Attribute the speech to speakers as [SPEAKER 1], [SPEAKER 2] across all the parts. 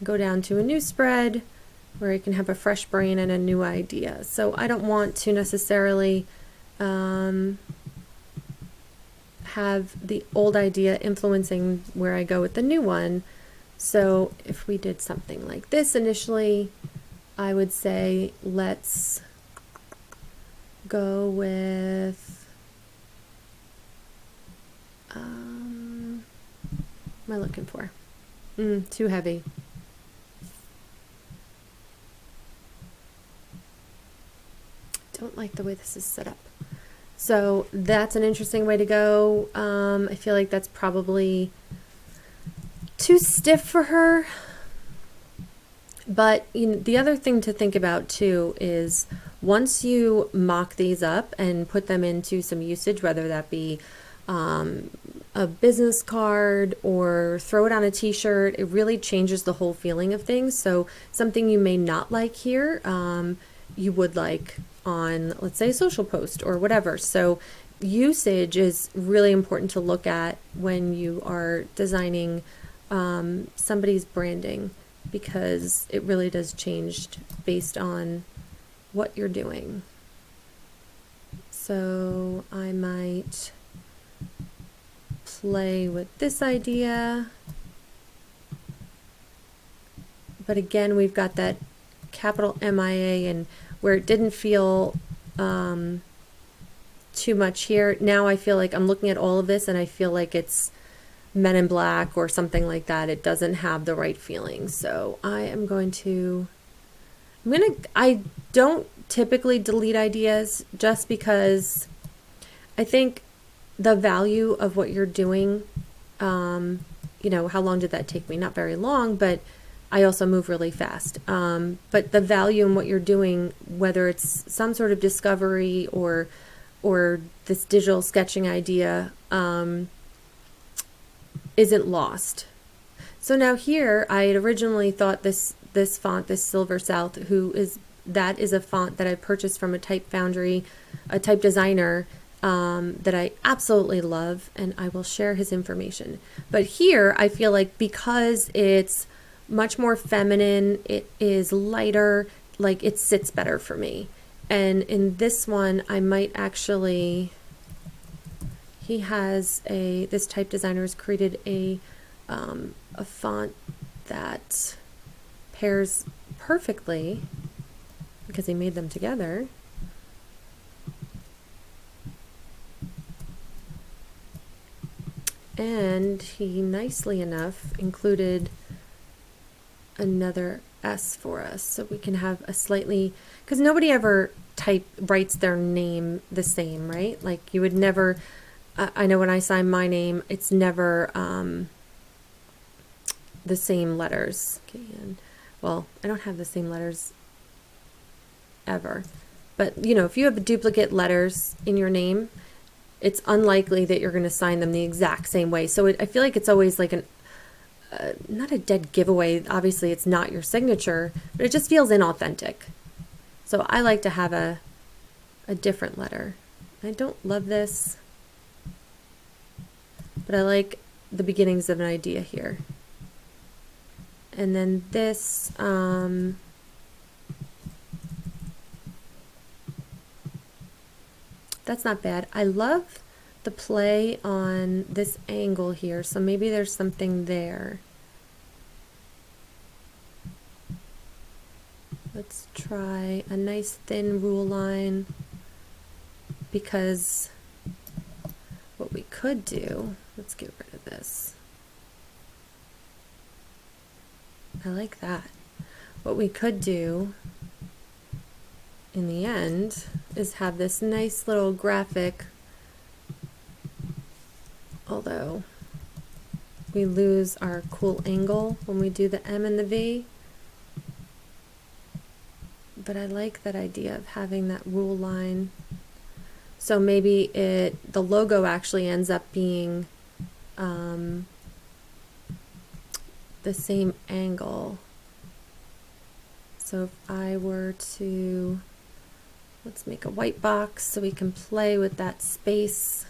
[SPEAKER 1] go down to a new spread where I can have a fresh brain and a new idea. So I don't want to necessarily have the old idea influencing where I go with the new one. So if we did something like this initially, I would say let's go with, what am I looking for? Too heavy. Don't like the way this is set up. So that's an interesting way to go. I feel like that's probably too stiff for her. But you know, the other thing to think about too is once you mock these up and put them into some usage, whether that be a business card or throw it on a t-shirt, it really changes the whole feeling of things. So something you may not like here, you would like on, let's say, a social post or whatever. So usage is really important to look at when you are designing somebody's branding, because it really does change based on what you're doing. So I might play with this idea, but again, we've got that capital MIA, and where it didn't feel too much here, now I feel like I'm looking at all of this and I feel like it's Men in Black or something like that. It doesn't have the right feeling. So I am going to, I don't typically delete ideas just because I think the value of what you're doing, you know, how long did that take me? Not very long, but I also move really fast. But the value in what you're doing, whether it's some sort of discovery or this digital sketching idea, isn't lost. So now here, I had originally thought this font, this Silver South, that is a font that I purchased from a type foundry, a type designer that I absolutely love, and I will share his information. But here, I feel like because it's much more feminine, it is lighter, like it sits better for me. And in this one, I might actually, he has this type designer has created a font that pairs perfectly because he made them together. And he nicely enough included another S for us, so we can have a slightly, because nobody ever writes their name the same, right? Like you would never, I know when I sign my name, it's never the same letters. Okay, and, well, I don't have the same letters ever, but you know, if you have duplicate letters in your name, it's unlikely that you're going to sign them the exact same way. So I feel like it's always like not a dead giveaway. Obviously, it's not your signature, but it just feels inauthentic. So I like to have a different letter. I don't love this, but I like the beginnings of an idea here. And then this, that's not bad. I love the play on this angle here, so maybe there's something there. Let's try a nice thin rule line, because what we could do, let's get rid of this. I like that. What we could do in the end is have this nice little graphic, although we lose our cool angle when we do the M and the V. But I like that idea of having that rule line. So maybe the logo actually ends up being the same angle. So if I were to, let's make a white box so we can play with that space.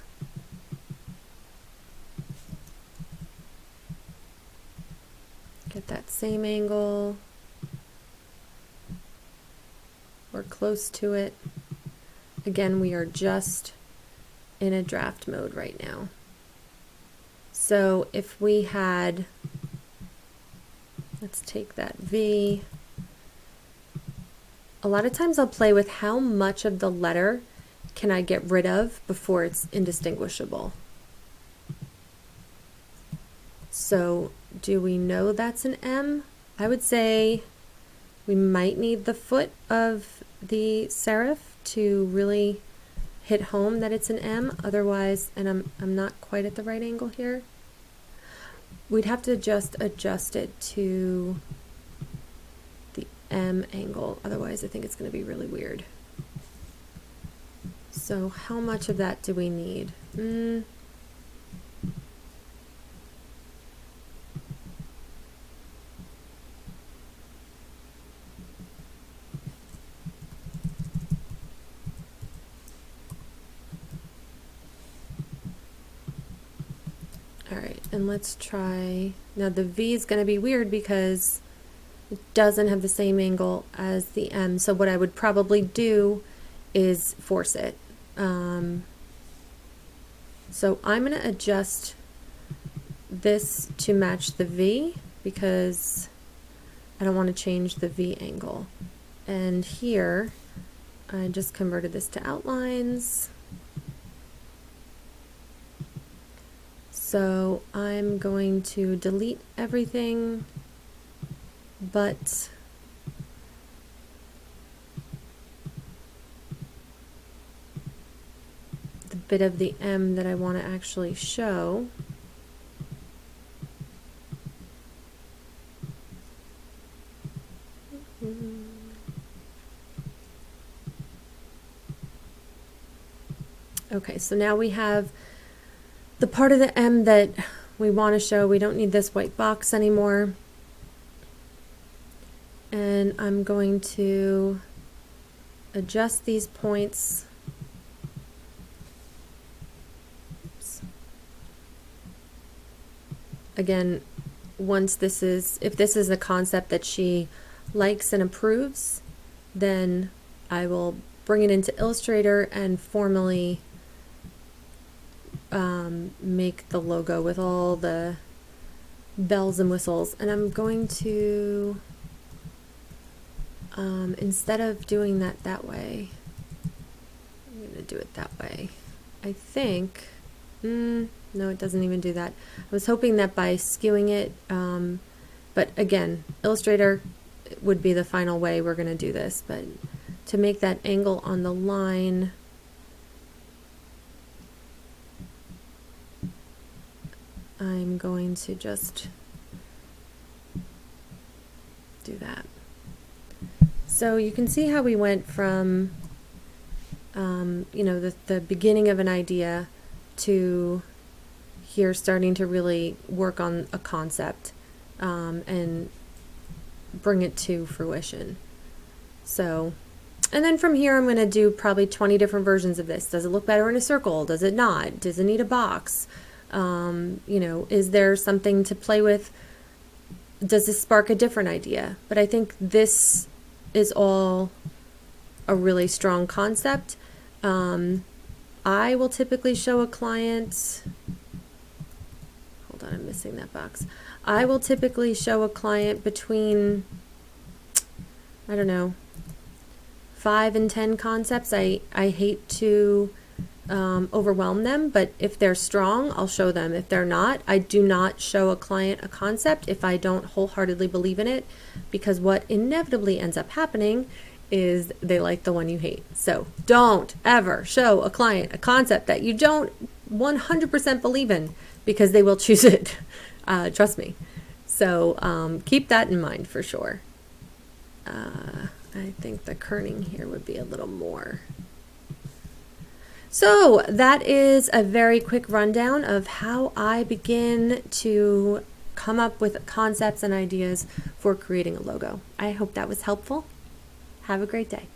[SPEAKER 1] Get that that same angle or close to it. Again, we are just in a draft mode right now. So if we had, let's take that V. A lot of times I'll play with how much of the letter can I get rid of before it's indistinguishable. So do we know that's an M? I would say we might need the foot of the serif to really hit home that it's an M. Otherwise, and I'm not quite at the right angle here, we'd have to just adjust it to the M angle. Otherwise, I think it's going to be really weird. So how much of that do we need? All right, and let's try, now the V is going to be weird because it doesn't have the same angle as the M. So what I would probably do is force it. So I'm going to adjust this to match the V because I don't want to change the V angle. And here, I just converted this to outlines. So I'm going to delete everything but the bit of the M that I want to actually show. Okay, so now we have the part of the M that we want to show. We don't need this white box anymore. And I'm going to adjust these points. Oops. Again, once this is, if this is a concept that she likes and approves, then I will bring it into Illustrator and formally make the logo with all the bells and whistles. And I'm going to, instead of doing that way, I'm going to do it that way. I think, no, it doesn't even do that. I was hoping that by skewing it, but again, Illustrator would be the final way we're going to do this. But to make that angle on the line, I'm going to just do that. So you can see how we went from, you know, the beginning of an idea to here starting to really work on a concept and bring it to fruition. So, and then from here I'm going to do probably 20 different versions of this. Does it look better in a circle? Does it not? Does it need a box? You know, is there something to play with? Does this spark a different idea? But I think this is all a really strong concept. I will typically show a client, hold on, I'm missing that box. I will typically show a client between, I don't know, 5 and 10 concepts. I hate to overwhelm them, but if they're strong, I'll show them. If they're not, I do not show a client a concept if I don't wholeheartedly believe in it, because what inevitably ends up happening is they like the one you hate. So don't ever show a client a concept that you don't 100% believe in, because they will choose it. Trust me. So keep that in mind for sure. I think the kerning here would be a little more. So that is a very quick rundown of how I begin to come up with concepts and ideas for creating a logo. I hope that was helpful. Have a great day.